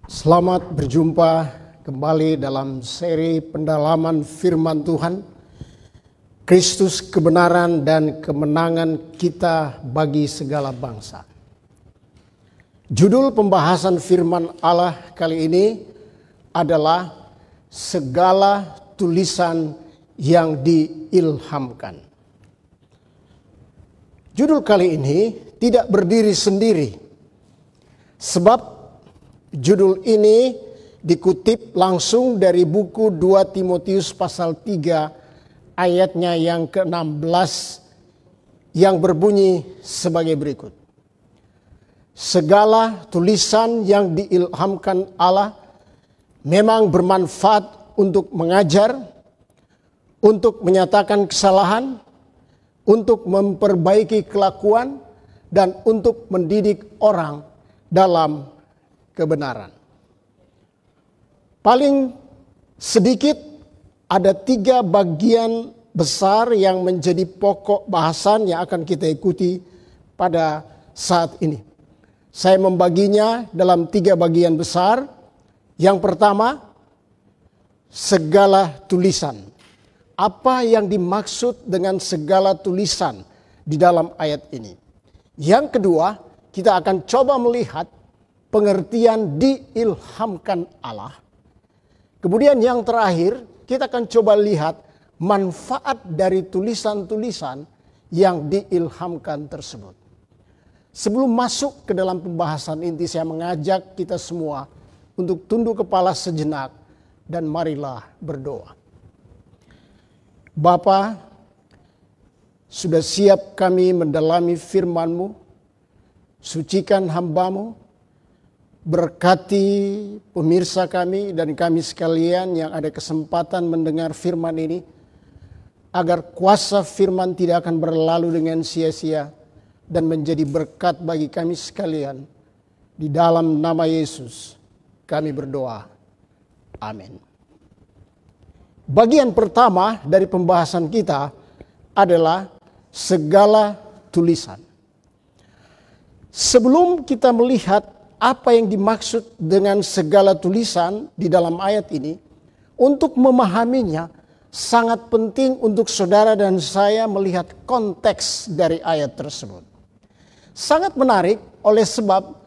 Selamat berjumpa kembali dalam seri pendalaman firman Tuhan, Kristus kebenaran dan kemenangan kita bagi segala bangsa. Judul pembahasan firman Allah kali ini adalah segala tulisan yang diilhamkan. Judul kali ini tidak berdiri sendiri, sebab judul ini dikutip langsung dari buku 2 Timotius pasal 3 ayatnya yang ke-16 yang berbunyi sebagai berikut. Segala tulisan yang diilhamkan Allah memang bermanfaat untuk mengajar, untuk menyatakan kesalahan, untuk memperbaiki kelakuan, dan untuk mendidik orang dalam kebenaran. Paling sedikit ada 3 bagian besar yang menjadi pokok bahasan yang akan kita ikuti pada saat ini. Saya membaginya dalam 3 bagian besar. Yang pertama, segala tulisan. Apa yang dimaksud dengan segala tulisan di dalam ayat ini? Yang kedua, kita akan coba melihat pengertian diilhamkan Allah. Kemudian yang terakhir, kita akan coba lihat manfaat dari tulisan-tulisan yang diilhamkan tersebut. Sebelum masuk ke dalam pembahasan inti, saya mengajak kita semua untuk tunduk kepala sejenak dan marilah berdoa. Bapa, sudah siap kami mendalami firman-Mu. Sucikan hamba-Mu. Berkati pemirsa kami dan kami sekalian yang ada kesempatan mendengar firman ini, agar kuasa firman tidak akan berlalu dengan sia-sia dan menjadi berkat bagi kami sekalian. Di dalam nama Yesus kami berdoa. Amin. Bagian pertama dari pembahasan kita adalah segala tulisan. Sebelum kita melihat apa yang dimaksud dengan segala tulisan di dalam ayat ini, untuk memahaminya sangat penting untuk saudara dan saya melihat konteks dari ayat tersebut. Sangat menarik oleh sebab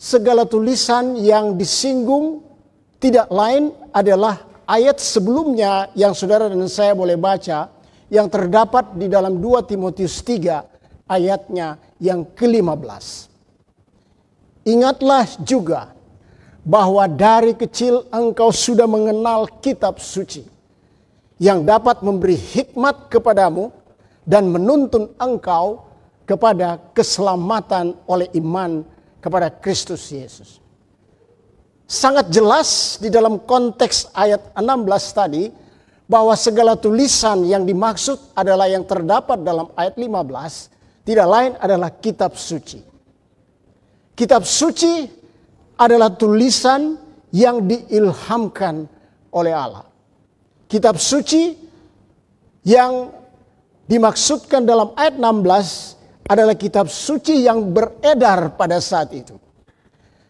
segala tulisan yang disinggung tidak lain adalah ayat sebelumnya yang saudara dan saya boleh baca, yang terdapat di dalam 2 Timotius 3 ayatnya yang ke-15. Ingatlah juga bahwa dari kecil engkau sudah mengenal kitab suci yang dapat memberi hikmat kepadamu dan menuntun engkau kepada keselamatan oleh iman kepada Kristus Yesus. Sangat jelas di dalam konteks ayat 16 tadi bahwa segala tulisan yang dimaksud adalah yang terdapat dalam ayat 15, tidak lain adalah kitab suci. Kitab suci adalah tulisan yang diilhamkan oleh Allah. Kitab suci yang dimaksudkan dalam ayat 16 adalah kitab suci yang beredar pada saat itu.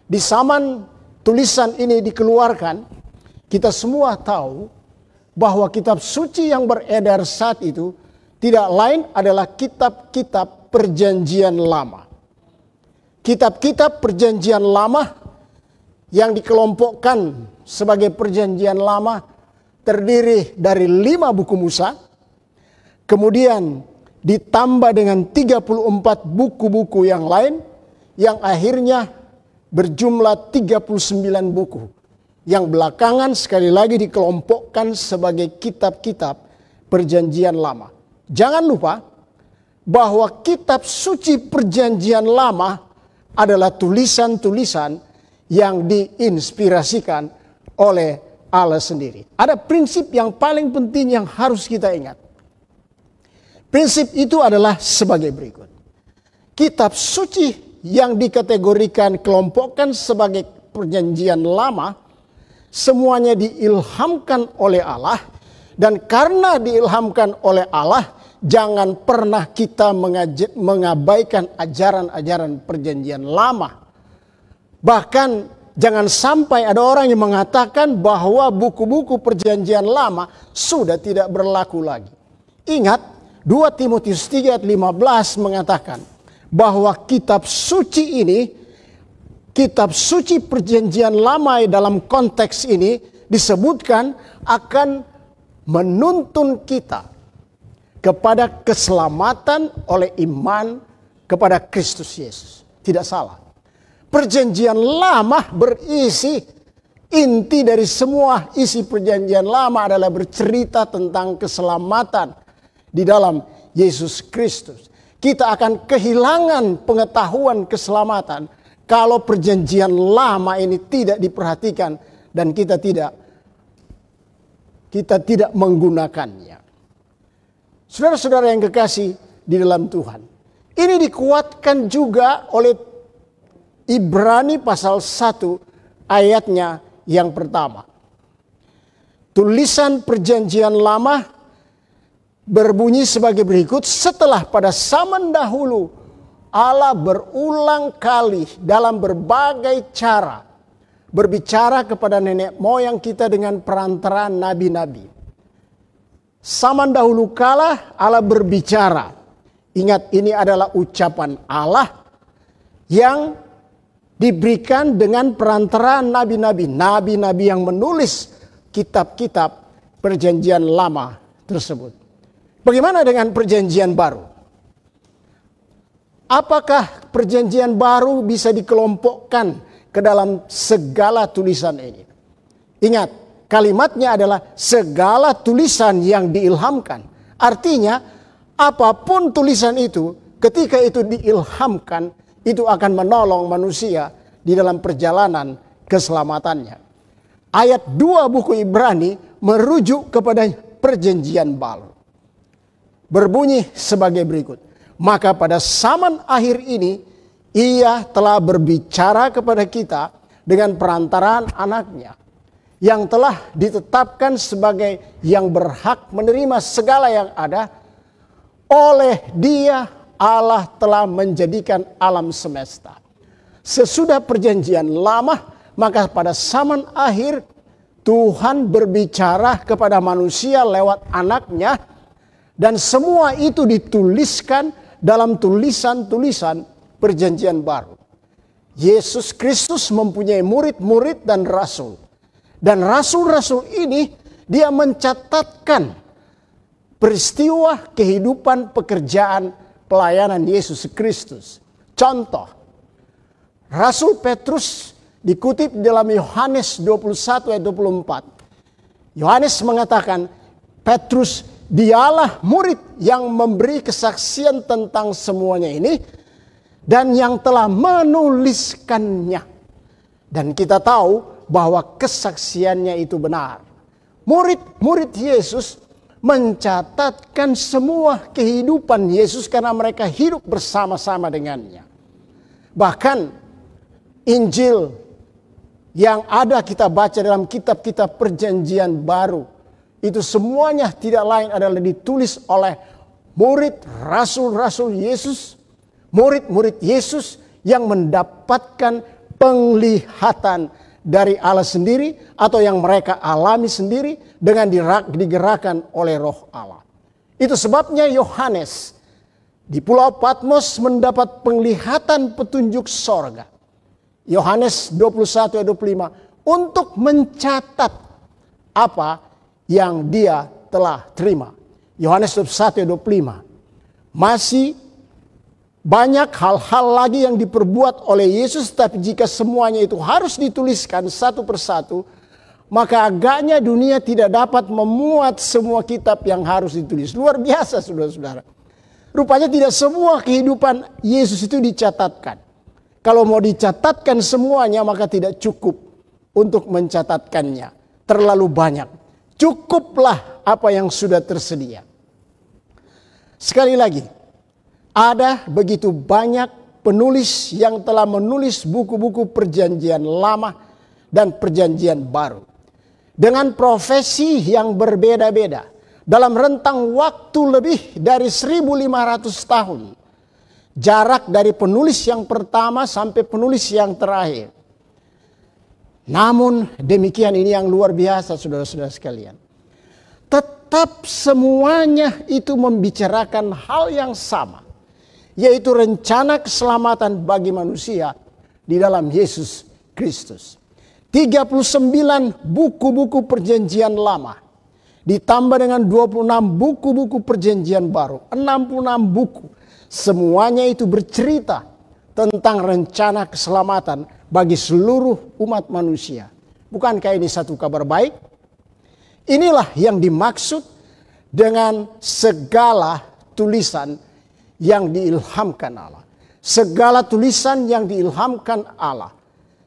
Di zaman tulisan ini dikeluarkan, kita semua tahu bahwa kitab suci yang beredar saat itu tidak lain adalah kitab-kitab perjanjian lama. Kitab-kitab perjanjian lama yang dikelompokkan sebagai perjanjian lama terdiri dari 5 buku Musa. Kemudian ditambah dengan 34 buku-buku yang lain yang akhirnya berjumlah 39 buku. Yang belakangan sekali lagi dikelompokkan sebagai kitab-kitab perjanjian lama. Jangan lupa bahwa kitab suci perjanjian lama adalah tulisan-tulisan yang diinspirasikan oleh Allah sendiri. Ada prinsip yang paling penting yang harus kita ingat. Prinsip itu adalah sebagai berikut. Kitab suci yang dikategorikan kelompokkan sebagai perjanjian lama, semuanya diilhamkan oleh Allah. Dan karena diilhamkan oleh Allah, jangan pernah kita mengabaikan ajaran-ajaran perjanjian lama. Bahkan jangan sampai ada orang yang mengatakan bahwa buku-buku perjanjian lama sudah tidak berlaku lagi. Ingat, 2 Timotius 3 ayat 15 mengatakan bahwa kitab suci ini, kitab suci perjanjian lama dalam konteks ini disebutkan akan menuntun kita kepada keselamatan oleh iman kepada Kristus Yesus. Tidak salah. Perjanjian lama berisi, inti dari semua isi perjanjian lama adalah bercerita tentang keselamatan di dalam Yesus Kristus. Kita akan kehilangan pengetahuan keselamatan kalau perjanjian lama ini tidak diperhatikan dan kita tidak menggunakannya. Saudara-saudara yang kekasih di dalam Tuhan, ini dikuatkan juga oleh Ibrani pasal 1 ayatnya yang pertama. Tulisan perjanjian lama berbunyi sebagai berikut: setelah pada zaman dahulu Allah berulang kali dalam berbagai cara berbicara kepada nenek moyang kita dengan perantaraan nabi-nabi. Zaman dahulu kala Allah berbicara. Ingat, ini adalah ucapan Allah yang diberikan dengan perantaraan nabi-nabi. Nabi-nabi yang menulis kitab-kitab perjanjian lama tersebut. Bagaimana dengan perjanjian baru? Apakah perjanjian baru bisa dikelompokkan ke dalam segala tulisan ini? Ingat, kalimatnya adalah segala tulisan yang diilhamkan. Artinya, apapun tulisan itu, ketika itu diilhamkan, itu akan menolong manusia di dalam perjalanan keselamatannya. Ayat 2 buku Ibrani merujuk kepada perjanjian baru. Berbunyi sebagai berikut: maka pada zaman akhir ini, Ia telah berbicara kepada kita dengan perantaraan anaknya, yang telah ditetapkan sebagai yang berhak menerima segala yang ada. Oleh Dia Allah telah menjadikan alam semesta. Sesudah perjanjian lama, maka pada zaman akhir Tuhan berbicara kepada manusia lewat anaknya, dan semua itu dituliskan dalam tulisan-tulisan perjanjian baru. Yesus Kristus mempunyai murid-murid dan rasul. Dan rasul-rasul ini dia mencatatkan peristiwa kehidupan pekerjaan pelayanan Yesus Kristus. Contoh, Rasul Petrus dikutip dalam Yohanes 21 ayat 24. Yohanes mengatakan, Petrus dialah murid yang memberi kesaksian tentang semuanya ini dan yang telah menuliskannya. Dan kita tahu bahwa kesaksiannya itu benar. Murid-murid Yesus mencatatkan semua kehidupan Yesus karena mereka hidup bersama-sama dengannya. Bahkan Injil yang ada kita baca dalam kitab-kitab perjanjian baru, itu semuanya tidak lain adalah ditulis oleh murid rasul-rasul Yesus, murid-murid Yesus yang mendapatkan penglihatan dari Allah sendiri atau yang mereka alami sendiri dengan digerakkan oleh Roh Allah. Itu sebabnya Yohanes di Pulau Patmos mendapat penglihatan petunjuk sorga. Yohanes 21 ayat 25 untuk mencatat apa yang dia telah terima. Yohanes 21 ayat 25. Masih banyak hal-hal lagi yang diperbuat oleh Yesus, tapi jika semuanya itu harus dituliskan satu persatu, maka agaknya dunia tidak dapat memuat semua kitab yang harus ditulis. Luar biasa, saudara-saudara. Rupanya tidak semua kehidupan Yesus itu dicatatkan. Kalau mau dicatatkan semuanya, maka tidak cukup untuk mencatatkannya. Terlalu banyak. Cukuplah apa yang sudah tersedia. Sekali lagi, ada begitu banyak penulis yang telah menulis buku-buku perjanjian lama dan perjanjian baru. Dengan profesi yang berbeda-beda. Dalam rentang waktu lebih dari 1.500 tahun. Jarak dari penulis yang pertama sampai penulis yang terakhir. Namun demikian, ini yang luar biasa saudara-saudara sekalian. Tetap semuanya itu membicarakan hal yang sama, yaitu rencana keselamatan bagi manusia di dalam Yesus Kristus. 39 buku-buku perjanjian lama ditambah dengan 26 buku-buku perjanjian baru, 66 buku. Semuanya itu bercerita tentang rencana keselamatan bagi seluruh umat manusia. Bukankah ini satu kabar baik? Inilah yang dimaksud dengan segala tulisan yang diilhamkan Allah. Segala tulisan yang diilhamkan Allah.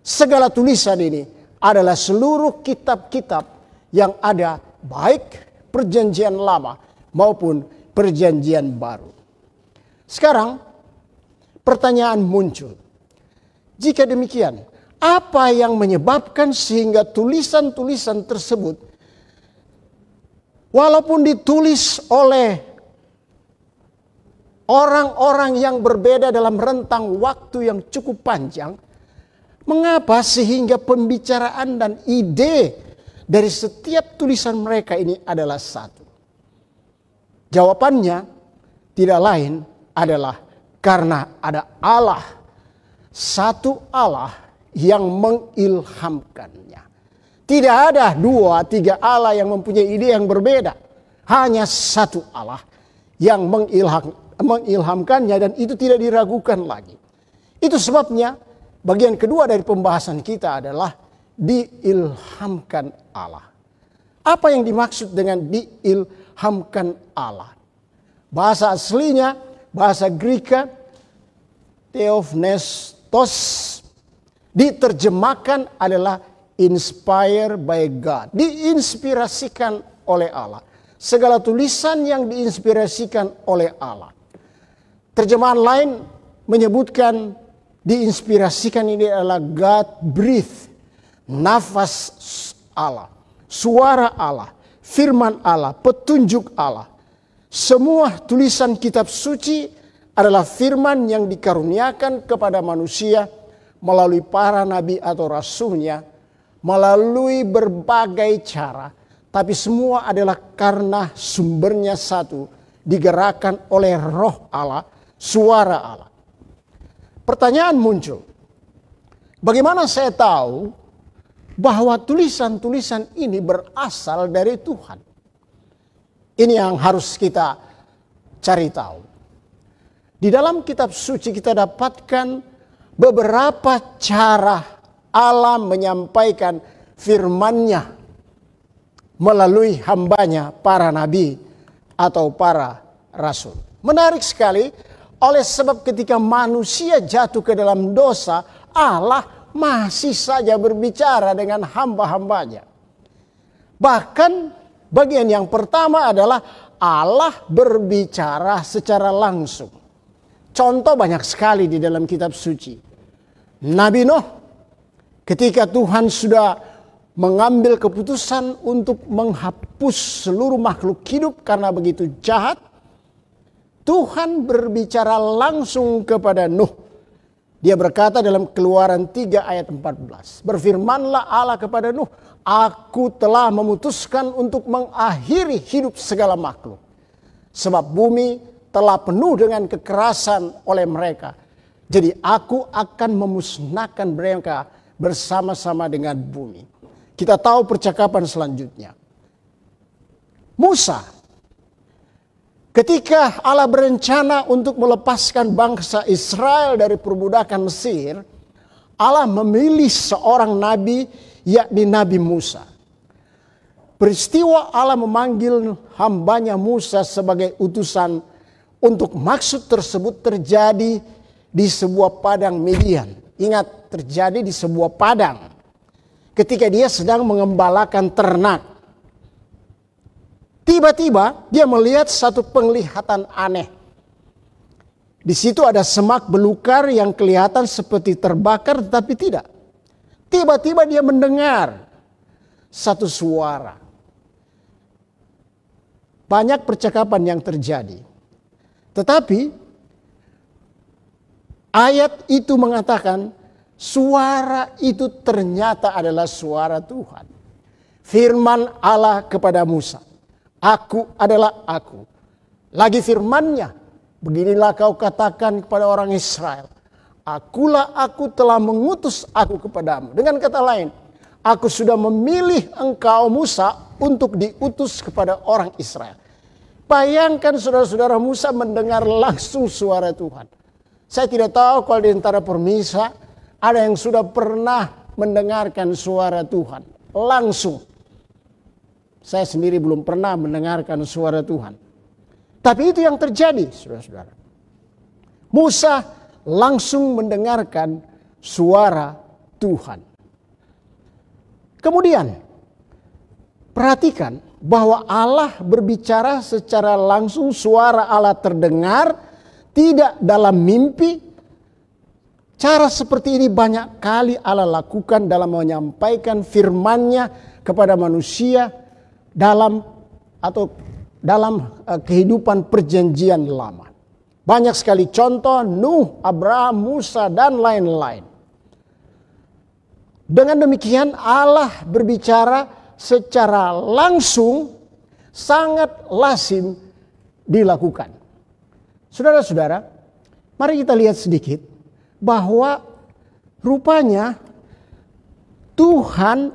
Segala tulisan ini adalah seluruh kitab-kitab yang ada, baik perjanjian lama maupun perjanjian baru. Sekarang pertanyaan muncul. Jika demikian, apa yang menyebabkan sehingga tulisan-tulisan tersebut, walaupun ditulis oleh orang-orang yang berbeda dalam rentang waktu yang cukup panjang, mengapa sehingga pembicaraan dan ide dari setiap tulisan mereka ini adalah satu? Jawabannya tidak lain adalah karena ada Allah, satu Allah yang mengilhamkannya. Tidak ada 2-3 Allah yang mempunyai ide yang berbeda. Hanya satu Allah yang mengilhamkannya, dan itu tidak diragukan lagi. Itu sebabnya bagian kedua dari pembahasan kita adalah diilhamkan Allah. Apa yang dimaksud dengan diilhamkan Allah? Bahasa aslinya, bahasa Greka, theopnestos, diterjemahkan adalah inspired by God. Diinspirasikan oleh Allah. Segala tulisan yang diinspirasikan oleh Allah. Terjemahan lain menyebutkan diinspirasikan ini adalah God breathe. Nafas Allah. Suara Allah. Firman Allah. Petunjuk Allah. Semua tulisan kitab suci adalah firman yang dikaruniakan kepada manusia melalui para nabi atau rasulnya, melalui berbagai cara. Tapi semua adalah karena sumbernya satu, digerakkan oleh roh Allah, suara Allah. Pertanyaan muncul, bagaimana saya tahu bahwa tulisan-tulisan ini berasal dari Tuhan? Ini yang harus kita cari tahu. Di dalam kitab suci kita dapatkan beberapa cara Allah menyampaikan firman-Nya melalui hambanya para nabi atau para rasul. Menarik sekali, oleh sebab ketika manusia jatuh ke dalam dosa, Allah masih saja berbicara dengan hamba-hambanya. Bahkan bagian yang pertama adalah Allah berbicara secara langsung. Contoh banyak sekali di dalam kitab suci. Nabi Nuh, ketika Tuhan sudah mengambil keputusan untuk menghapus seluruh makhluk hidup karena begitu jahat, Tuhan berbicara langsung kepada Nuh. Dia berkata dalam Keluaran 3 ayat 14. Berfirmanlah Allah kepada Nuh, aku telah memutuskan untuk mengakhiri hidup segala makhluk. Sebab bumi telah penuh dengan kekerasan oleh mereka. Jadi aku akan memusnahkan mereka bersama-sama dengan bumi. Kita tahu percakapan selanjutnya. Musa, ketika Allah berencana untuk melepaskan bangsa Israel dari perbudakan Mesir, Allah memilih seorang nabi, yakni Nabi Musa. Peristiwa Allah memanggil hambanya Musa sebagai utusan untuk maksud tersebut terjadi di sebuah padang Midian. Ingat, terjadi di sebuah padang. Ketika dia sedang mengembalakan ternak. Tiba-tiba dia melihat satu penglihatan aneh. Di situ ada semak belukar yang kelihatan seperti terbakar tetapi tidak. Tiba-tiba dia mendengar satu suara. Banyak percakapan yang terjadi. Tetapi ayat itu mengatakan suara itu ternyata adalah suara Tuhan. Firman Allah kepada Musa, "Aku adalah Aku." Lagi firman-Nya, "Beginilah kau katakan kepada orang Israel, Akulah Aku telah mengutus Aku kepadamu." Dengan kata lain, Aku sudah memilih engkau Musa untuk diutus kepada orang Israel. Bayangkan saudara-saudara, Musa mendengar langsung suara Tuhan. Saya tidak tahu kalau di antara permisa ada yang sudah pernah mendengarkan suara Tuhan langsung. Saya sendiri belum pernah mendengarkan suara Tuhan. Tapi itu yang terjadi, saudara-saudara. Musa langsung mendengarkan suara Tuhan. Kemudian, perhatikan bahwa Allah berbicara secara langsung, suara Allah terdengar, tidak dalam mimpi. Cara seperti ini banyak kali Allah lakukan dalam menyampaikan firman-Nya kepada manusia dalam kehidupan perjanjian lama. Banyak sekali contoh, Nuh, Abraham, Musa, dan lain-lain. Dengan demikian Allah berbicara secara langsung, sangat lazim dilakukan. Saudara-saudara, mari kita lihat sedikit bahwa rupanya Tuhan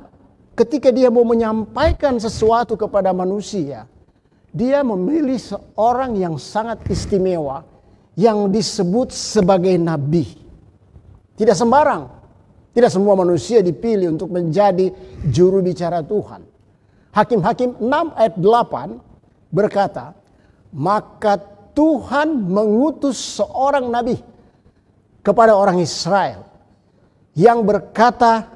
ketika Dia mau menyampaikan sesuatu kepada manusia, Dia memilih seorang yang sangat istimewa yang disebut sebagai nabi. Tidak sembarang. Tidak semua manusia dipilih untuk menjadi juru bicara Tuhan. Hakim-Hakim 6 ayat 8 berkata, "Maka Tuhan mengutus seorang nabi kepada orang Israel yang berkata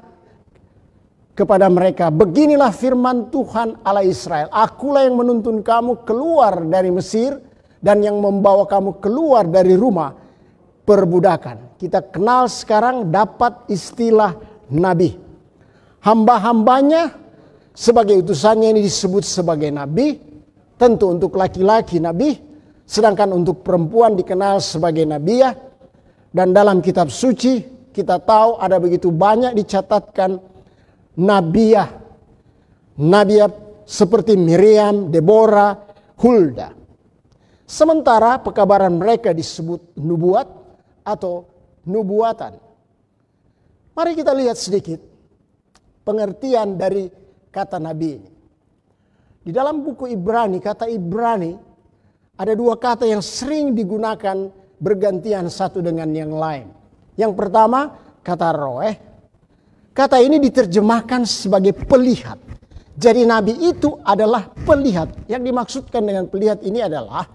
kepada mereka, beginilah firman Tuhan Allah Israel, Akulah yang menuntun kamu keluar dari Mesir dan yang membawa kamu keluar dari rumah perbudakan." Kita kenal sekarang dapat istilah nabi. Hamba-hambanya sebagai utusannya ini disebut sebagai nabi. Tentu untuk laki-laki nabi, sedangkan untuk perempuan dikenal sebagai nabiah. Dan dalam kitab suci kita tahu ada begitu banyak dicatatkan nabiah. Nabiah seperti Miriam, Deborah, Hulda. Sementara pekabaran mereka disebut nubuat atau nubuatan. Mari kita lihat sedikit pengertian dari kata nabi ini. Di dalam buku Ibrani, kata Ibrani ada dua kata yang sering digunakan bergantian satu dengan yang lain. Yang pertama kata roeh. Kata ini diterjemahkan sebagai pelihat. Jadi nabi itu adalah pelihat. Yang dimaksudkan dengan pelihat ini adalah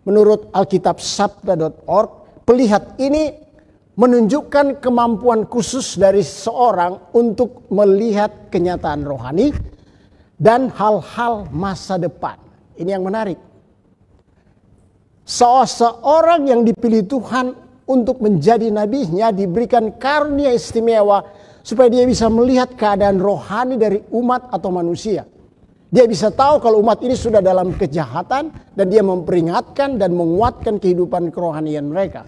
menurut Alkitab Sabda.org, pelihat ini menunjukkan kemampuan khusus dari seorang untuk melihat kenyataan rohani dan hal-hal masa depan. Ini yang menarik. Seorang yang dipilih Tuhan untuk menjadi nabinya diberikan karunia istimewa supaya dia bisa melihat keadaan rohani dari umat atau manusia. Dia bisa tahu kalau umat ini sudah dalam kejahatan dan dia memperingatkan dan menguatkan kehidupan kerohanian mereka.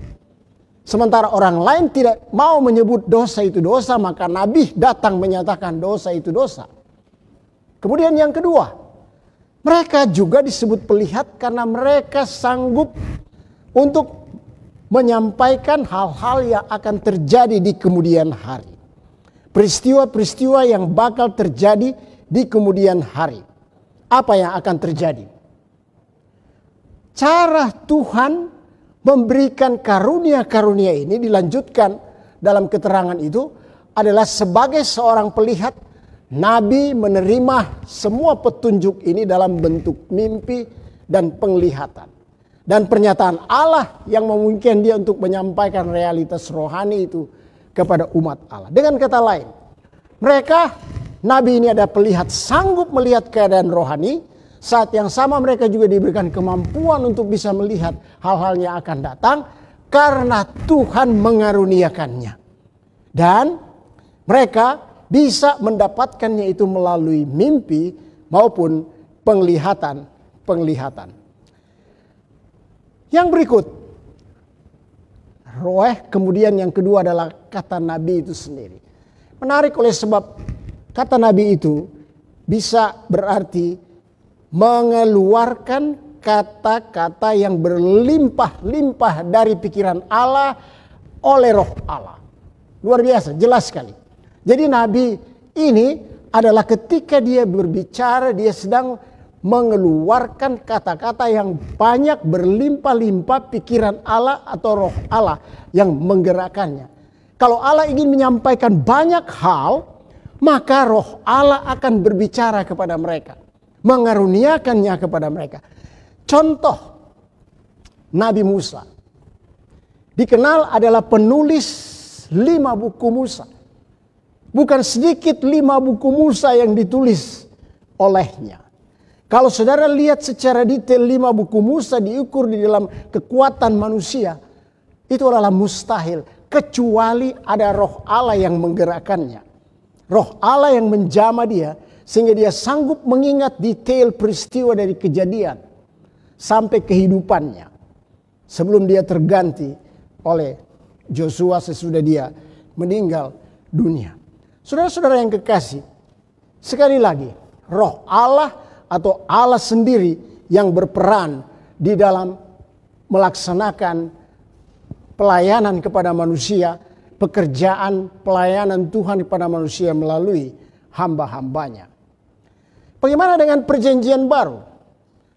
Sementara orang lain tidak mau menyebut dosa itu dosa, maka nabi datang menyatakan dosa itu dosa. Kemudian yang kedua, mereka juga disebut pelihat karena mereka sanggup untuk menyampaikan hal-hal yang akan terjadi di kemudian hari. Peristiwa-peristiwa yang bakal terjadi di kemudian hari. Apa yang akan terjadi? Cara Tuhan memberikan karunia-karunia ini dilanjutkan dalam keterangan itu adalah sebagai seorang pelihat, nabi menerima semua petunjuk ini dalam bentuk mimpi dan penglihatan. Dan pernyataan Allah yang memungkinkan dia untuk menyampaikan realitas rohani itu kepada umat Allah. Dengan kata lain, mereka, nabi ini ada pelihat, sanggup melihat keadaan rohani. Saat yang sama mereka juga diberikan kemampuan untuk bisa melihat hal-hal yang akan datang karena Tuhan mengaruniakannya. Dan mereka bisa mendapatkannya itu melalui mimpi maupun penglihatan. Yang berikut, roeh, kemudian yang kedua adalah kata nabi itu sendiri. Menarik oleh sebab kata nabi itu bisa berarti mengeluarkan kata-kata yang berlimpah-limpah dari pikiran Allah oleh roh Allah. Luar biasa, jelas sekali. Jadi nabi ini adalah ketika dia berbicara, dia sedang mengeluarkan kata-kata yang banyak berlimpah-limpah pikiran Allah atau roh Allah yang menggerakkannya. Kalau Allah ingin menyampaikan banyak hal, maka roh Allah akan berbicara kepada mereka, mengaruniakannya kepada mereka. Contoh, Nabi Musa dikenal adalah penulis 5 buku Musa. Bukan sedikit 5 buku Musa yang ditulis olehnya. Kalau saudara lihat secara detail 5 buku Musa diukur di dalam kekuatan manusia, itu adalah mustahil. Kecuali ada roh Allah yang menggerakkannya. Roh Allah yang menjamah dia sehingga dia sanggup mengingat detail peristiwa dari kejadian sampai kehidupannya. Sebelum dia terganti oleh Joshua sesudah dia meninggal dunia. Saudara-saudara yang kekasih, sekali lagi roh Allah atau Allah sendiri yang berperan di dalam melaksanakan pelayanan kepada manusia, pekerjaan pelayanan Tuhan kepada manusia melalui hamba-hambanya. Bagaimana dengan perjanjian baru?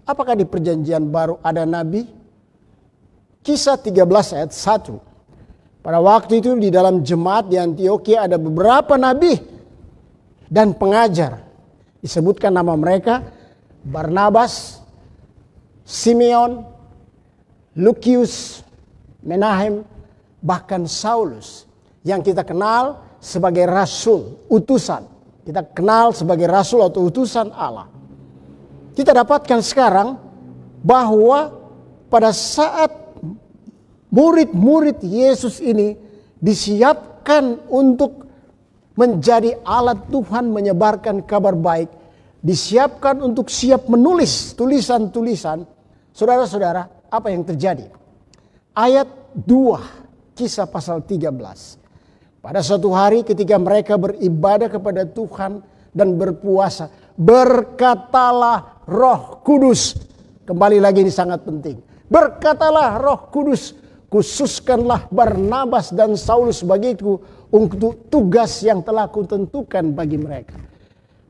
Apakah di perjanjian baru ada nabi? Kisah 13 ayat 1. Pada waktu itu di dalam jemaat di Antiokhia ada beberapa nabi dan pengajar. Disebutkan nama mereka Barnabas, Simeon, Lukius, Menahem, bahkan Saulus yang kita kenal sebagai rasul, utusan. Kita kenal sebagai rasul atau utusan Allah. Kita dapatkan sekarang bahwa pada saat murid-murid Yesus ini disiapkan untuk menjadi alat Tuhan menyebarkan kabar baik, disiapkan untuk siap menulis tulisan-tulisan. Saudara-saudara, apa yang terjadi? Ayat 2 Kisah pasal 13. Pada suatu hari ketika mereka beribadah kepada Tuhan dan berpuasa, berkatalah Roh Kudus. Kembali lagi ini sangat penting. Berkatalah Roh Kudus, khususkanlah Barnabas dan Saulus bagiku untuk tugas yang telah kutentukan bagi mereka.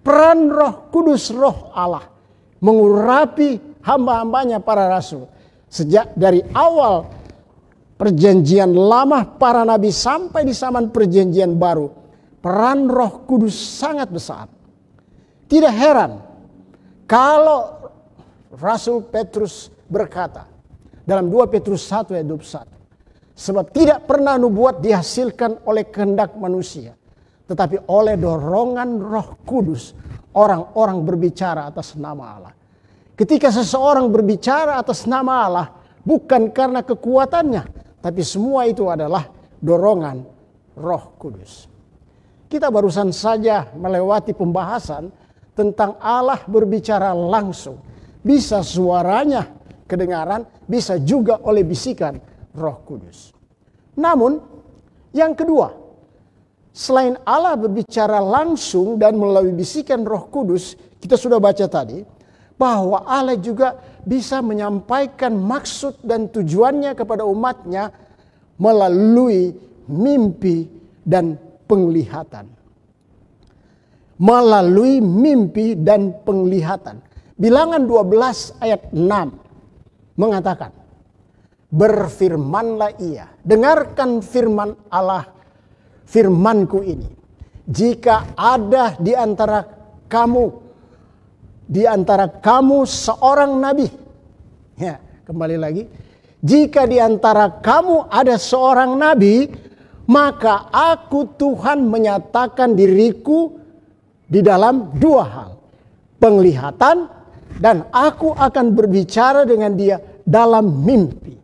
Peran Roh Kudus, Roh Allah, mengurapi hamba-hambanya para rasul. Sejak dari awal perjanjian lama para nabi sampai di zaman perjanjian baru, peran Roh Kudus sangat besar. Tidak heran kalau Rasul Petrus berkata dalam 2 Petrus 1 ayat 21. Sebab tidak pernah nubuat dihasilkan oleh kehendak manusia, tetapi oleh dorongan Roh Kudus orang-orang berbicara atas nama Allah. Ketika seseorang berbicara atas nama Allah, bukan karena kekuatannya, tapi semua itu adalah dorongan Roh Kudus. Kita barusan saja melewati pembahasan tentang Allah berbicara langsung. Bisa suaranya kedengaran, bisa juga oleh bisikan Roh Kudus. Namun yang kedua, selain Allah berbicara langsung dan melalui bisikan Roh Kudus, kita sudah baca tadi bahwa Allah juga bisa menyampaikan maksud dan tujuannya kepada umatnya melalui mimpi dan penglihatan. Melalui mimpi dan penglihatan. Bilangan 12 ayat 6 mengatakan, berfirmanlah ia, dengarkan firman Allah, firmanku ini. Jika ada di antara kamu seorang nabi. Ya, kembali lagi. Jika di antara kamu ada seorang nabi, maka aku Tuhan menyatakan diriku di dalam 2 hal. Penglihatan, dan aku akan berbicara dengan dia dalam mimpi.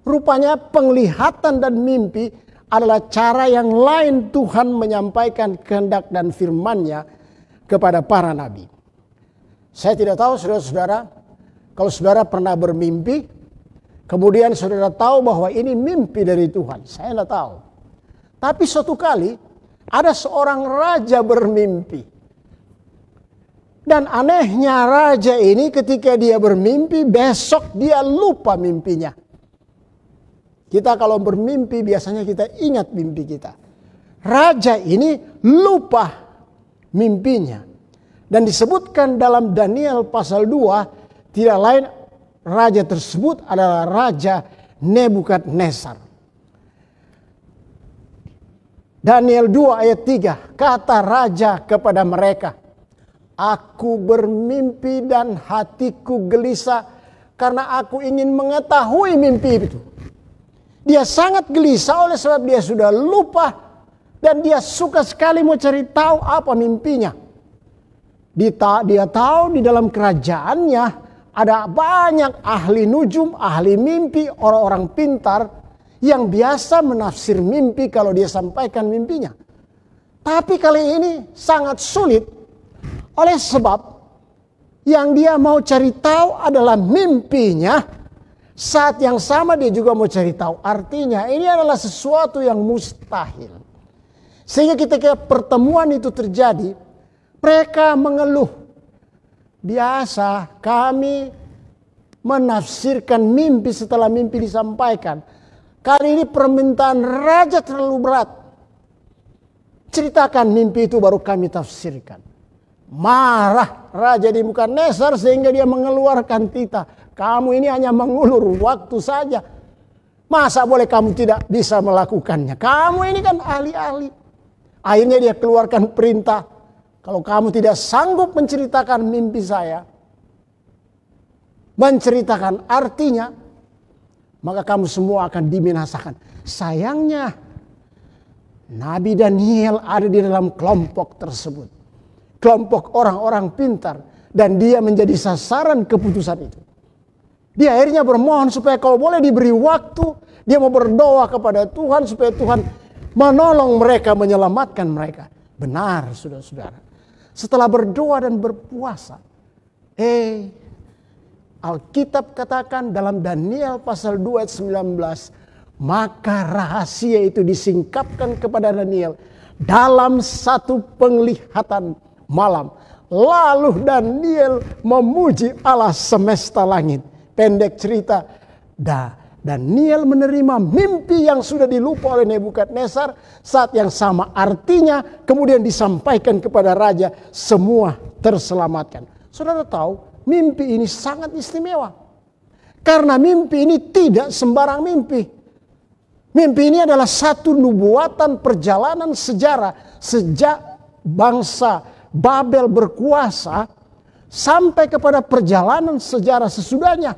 Rupanya penglihatan dan mimpi adalah cara yang lain Tuhan menyampaikan kehendak dan firman-Nya kepada para nabi. Saya tidak tahu saudara-saudara, kalau saudara pernah bermimpi, Kemudian saudara tahu bahwa ini mimpi dari Tuhan. Saya tidak tahu. Tapi suatu kali ada seorang raja bermimpi. Dan anehnya raja ini ketika dia bermimpi, besok dia lupa mimpinya. Kita kalau bermimpi biasanya kita ingat mimpi kita. Raja ini lupa mimpinya. Dan disebutkan dalam Daniel pasal 2, tidak lain raja tersebut adalah Raja Nebukadnezar. Daniel 2 ayat 3, kata raja kepada mereka, aku bermimpi dan hatiku gelisah karena aku ingin mengetahui mimpi itu. Dia sangat gelisah oleh sebab dia sudah lupa dan dia suka sekali mau cari tahu apa mimpinya. Dia tahu di dalam kerajaannya ada banyak ahli nujum, ahli mimpi, orang-orang pintar yang biasa menafsir mimpi kalau dia sampaikan mimpinya. Tapi kali ini sangat sulit oleh sebab yang dia mau cari tahu adalah mimpinya. Saat yang sama dia juga mau cari tahu artinya. Ini adalah sesuatu yang mustahil. Sehingga ketika pertemuan itu terjadi, mereka mengeluh. Biasa kami menafsirkan mimpi setelah mimpi disampaikan. Kali ini permintaan raja terlalu berat. Ceritakan mimpi itu baru kami tafsirkan. Marah Raja Nebukadnezar sehingga dia mengeluarkan titah. Kamu ini hanya mengulur waktu saja. Masa boleh kamu tidak bisa melakukannya? Kamu ini kan ahli-ahli. Akhirnya dia keluarkan perintah. Kalau kamu tidak sanggup menceritakan mimpi saya, menceritakan artinya, maka kamu semua akan dibinasakan. Sayangnya, Nabi Daniel ada di dalam kelompok tersebut. Kelompok orang-orang pintar. Dan dia menjadi sasaran keputusan itu. Dia akhirnya bermohon supaya kalau boleh diberi waktu. Dia mau berdoa kepada Tuhan supaya Tuhan menolong mereka, menyelamatkan mereka. Benar saudara-saudara. Setelah berdoa dan berpuasa. Alkitab katakan dalam Daniel pasal 2 ayat 19. Maka rahasia itu disingkapkan kepada Daniel dalam satu penglihatan malam. Lalu Daniel memuji Allah semesta langit. Pendek cerita. Daniel menerima mimpi yang sudah dilupa oleh Nebukadnezar. Saat yang sama artinya kemudian disampaikan kepada raja. Semua terselamatkan. Saudara tahu mimpi ini sangat istimewa. Karena mimpi ini tidak sembarang mimpi. Mimpi ini adalah satu nubuatan perjalanan sejarah. Sejak bangsa Babel berkuasa sampai kepada perjalanan sejarah sesudahnya.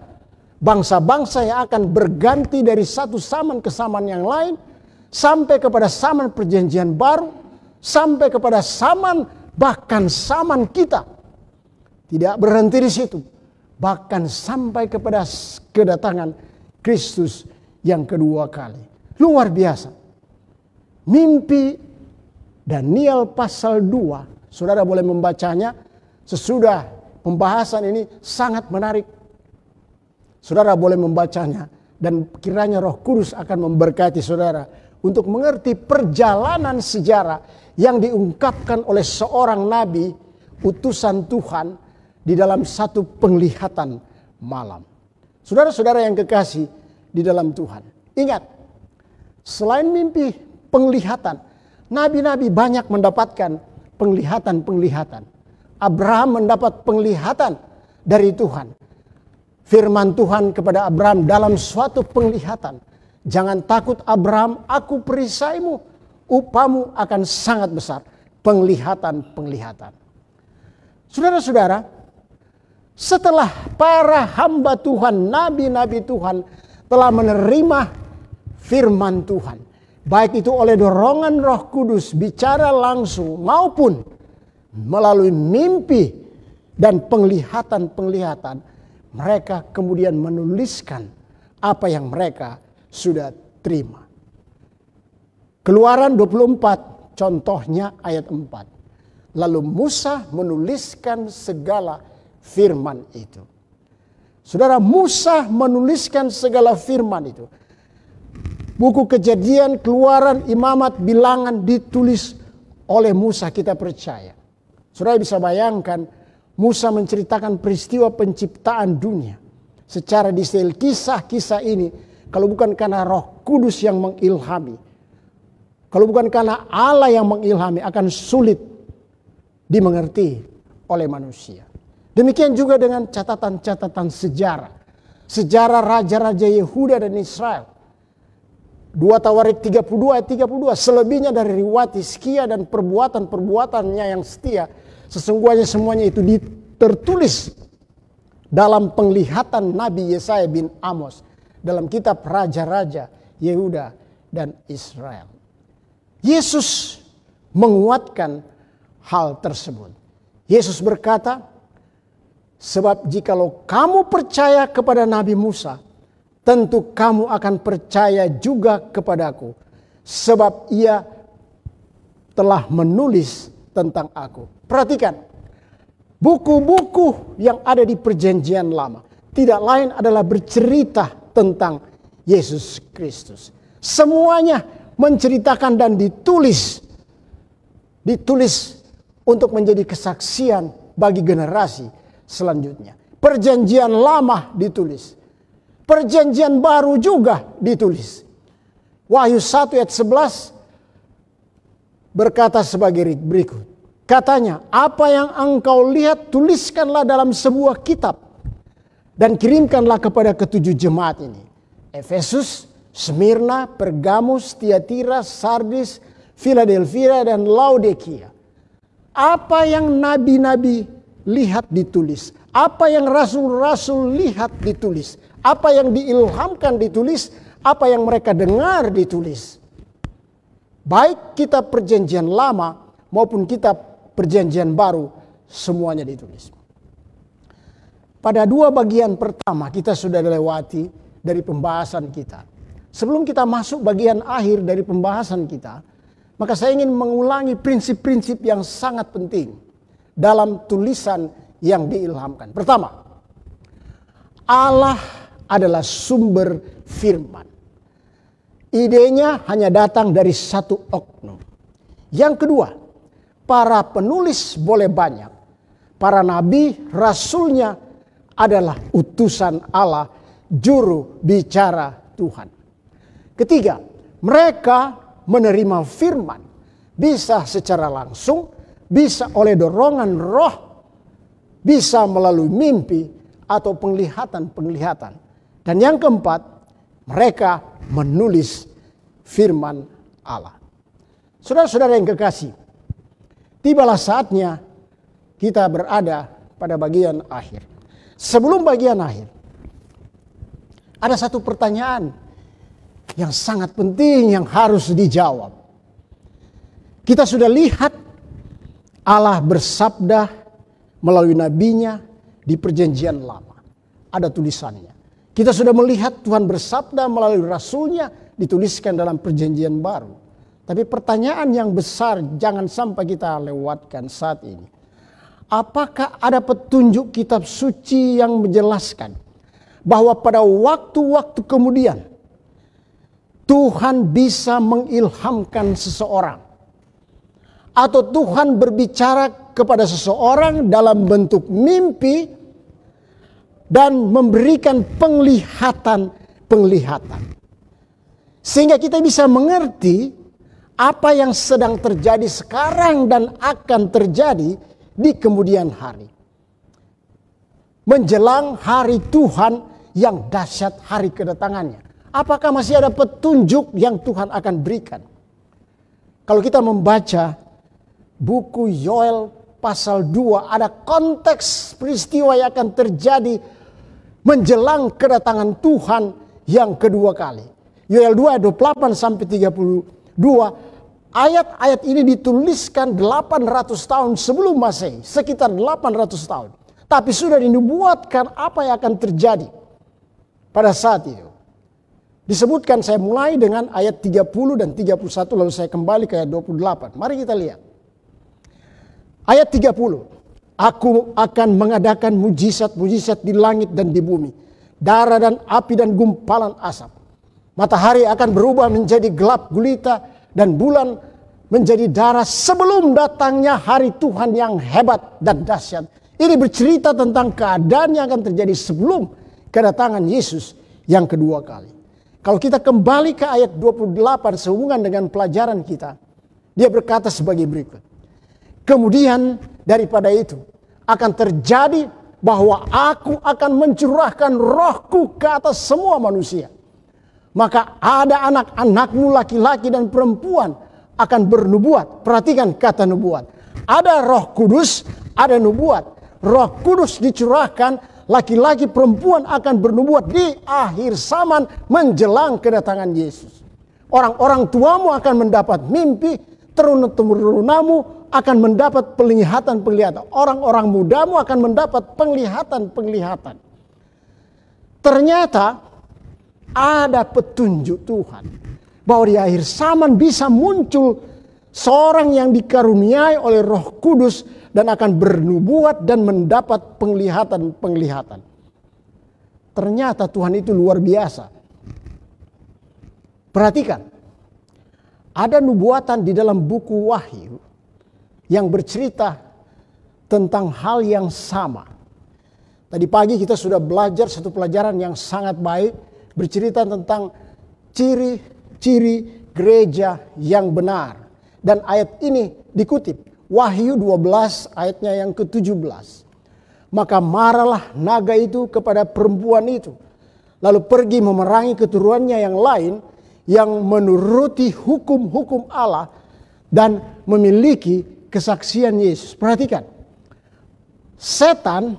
Bangsa-bangsa yang akan berganti dari satu zaman ke zaman yang lain. Sampai kepada zaman perjanjian baru. Sampai kepada zaman bahkan zaman kita. Tidak berhenti di situ. Bahkan sampai kepada kedatangan Kristus yang kedua kali. Luar biasa. Mimpi Daniel pasal 2. Saudara boleh membacanya. Sesudah pembahasan ini sangat menarik. Saudara boleh membacanya. Dan kiranya Roh Kudus akan memberkati saudara. Untuk mengerti perjalanan sejarah yang diungkapkan oleh seorang nabi. Utusan Tuhan. Di dalam satu penglihatan malam. Saudara-saudara yang kekasih di dalam Tuhan. Ingat, selain mimpi penglihatan, nabi-nabi banyak mendapatkan penglihatan-penglihatan. Abraham mendapat penglihatan dari Tuhan. Firman Tuhan kepada Abraham dalam suatu penglihatan. Jangan takut Abraham, aku perisaimu. Upamu akan sangat besar. Penglihatan-penglihatan. Saudara-saudara, setelah para hamba Tuhan, nabi-nabi Tuhan telah menerima firman Tuhan. Baik itu oleh dorongan Roh Kudus bicara langsung maupun melalui mimpi dan penglihatan-penglihatan. Mereka kemudian menuliskan apa yang mereka sudah terima. Keluaran 24 contohnya ayat 4. Lalu Musa menuliskan segala firman itu. Saudara, Musa menuliskan segala firman itu. Buku Kejadian, Keluaran, Imamat, Bilangan ditulis oleh Musa, kita percaya. Saudara bisa bayangkan Musa menceritakan peristiwa penciptaan dunia secara detail. Kisah-kisah ini kalau bukan karena Roh Kudus yang mengilhami, kalau bukan karena Allah yang mengilhami, akan sulit dimengerti oleh manusia. Demikian juga dengan catatan-catatan sejarah. Sejarah raja-raja Yehuda dan Israel. 2 Tawarik 32 ayat 32. Selebihnya dari riwayat Hizkia dan perbuatan-perbuatannya yang setia, sesungguhnya semuanya itu tertulis dalam penglihatan Nabi Yesaya bin Amos dalam kitab Raja-Raja Yehuda dan Israel. Yesus menguatkan hal tersebut. Yesus berkata, sebab jikalau kamu percaya kepada Nabi Musa, tentu kamu akan percaya juga kepadaku, sebab ia telah menulis tentang aku. Perhatikan, buku-buku yang ada di Perjanjian Lama tidak lain adalah bercerita tentang Yesus Kristus. Semuanya menceritakan dan ditulis untuk menjadi kesaksian bagi generasi selanjutnya. Perjanjian Lama ditulis, Perjanjian Baru juga ditulis. Wahyu 1 ayat 11 berkata sebagai berikut. Katanya, apa yang engkau lihat tuliskanlah dalam sebuah kitab dan kirimkanlah kepada ketujuh jemaat ini. Efesus, Smyrna, Pergamus, Tiatira, Sardis, Philadelphia dan Laodikia. Apa yang nabi-nabi lihat ditulis. Apa yang rasul-rasul lihat ditulis. Apa yang diilhamkan ditulis. Apa yang mereka dengar ditulis. Baik kitab Perjanjian Lama maupun kitab Perjanjian Baru, semuanya ditulis. Pada 2 bagian pertama kita sudah lewati dari pembahasan kita. Sebelum kita masuk bagian akhir dari pembahasan kita, maka saya ingin mengulangi prinsip-prinsip yang sangat penting dalam tulisan yang diilhamkan. Pertama, Allah adalah sumber firman. Idenya hanya datang dari satu oknum. Yang kedua, para penulis boleh banyak. Para nabi, rasulnya adalah utusan Allah, juru bicara Tuhan. Ketiga, mereka menerima firman. Bisa secara langsung, bisa oleh dorongan roh, bisa melalui mimpi atau penglihatan-penglihatan. Dan yang keempat, mereka menulis firman Allah. Saudara-saudara yang kekasih, tibalah saatnya kita berada pada bagian akhir. Sebelum bagian akhir, ada satu pertanyaan yang sangat penting yang harus dijawab. Kita sudah lihat Allah bersabda melalui nabinya di Perjanjian Lama. Ada tulisannya. Kita sudah melihat Tuhan bersabda melalui rasulnya, dituliskan dalam Perjanjian Baru. Tapi pertanyaan yang besar jangan sampai kita lewatkan saat ini. Apakah ada petunjuk kitab suci yang menjelaskan bahwa pada waktu-waktu kemudian Tuhan bisa mengilhamkan seseorang, atau Tuhan berbicara kepada seseorang dalam bentuk mimpi dan memberikan penglihatan-penglihatan, sehingga kita bisa mengerti apa yang sedang terjadi sekarang dan akan terjadi di kemudian hari, menjelang hari Tuhan yang dahsyat, hari kedatangannya. Apakah masih ada petunjuk yang Tuhan akan berikan? Kalau kita membaca buku Yoel pasal 2, ada konteks peristiwa yang akan terjadi menjelang kedatangan Tuhan yang kedua kali. Yoel 2 ayat 28 sampai 32, ayat-ayat ini dituliskan 800 tahun sebelum Masehi, sekitar 800 tahun. Tapi sudah dinubuatkan apa yang akan terjadi pada saat itu. Disebutkan, saya mulai dengan ayat 30 dan 31 lalu saya kembali ke ayat 28. Mari kita lihat. Ayat 30. Aku akan mengadakan mujizat-mujizat di langit dan di bumi, darah dan api dan gumpalan asap. Matahari akan berubah menjadi gelap gulita dan bulan menjadi darah sebelum datangnya hari Tuhan yang hebat dan dahsyat. Ini bercerita tentang keadaan yang akan terjadi sebelum kedatangan Yesus yang kedua kali. Kalau kita kembali ke ayat 28 sehubungan dengan pelajaran kita, dia berkata sebagai berikut. Kemudian daripada itu akan terjadi bahwa aku akan mencurahkan rohku ke atas semua manusia. Maka ada anak-anakmu laki-laki dan perempuan akan bernubuat. Perhatikan kata nubuat. Ada Roh Kudus, ada nubuat. Roh Kudus dicurahkan, laki-laki perempuan akan bernubuat di akhir zaman menjelang kedatangan Yesus. Orang-orang tuamu akan mendapat mimpi, turun-turunamu akan mendapat penglihatan-penglihatan. Orang-orang mudamu akan mendapat penglihatan-penglihatan. Ternyata ada petunjuk Tuhan bahwa di akhir zaman bisa muncul seorang yang dikaruniai oleh Roh Kudus dan akan bernubuat dan mendapat penglihatan-penglihatan. Ternyata Tuhan itu luar biasa. Perhatikan, ada nubuatan di dalam buku Wahyu yang bercerita tentang hal yang sama. Tadi pagi kita sudah belajar satu pelajaran yang sangat baik, bercerita tentang ciri-ciri gereja yang benar. Dan ayat ini dikutip, Wahyu 12 ayatnya yang ke-17. Maka marahlah naga itu kepada perempuan itu, lalu pergi memerangi keturunannya yang lain, yang menuruti hukum-hukum Allah dan memiliki kesaksian Yesus. Perhatikan, setan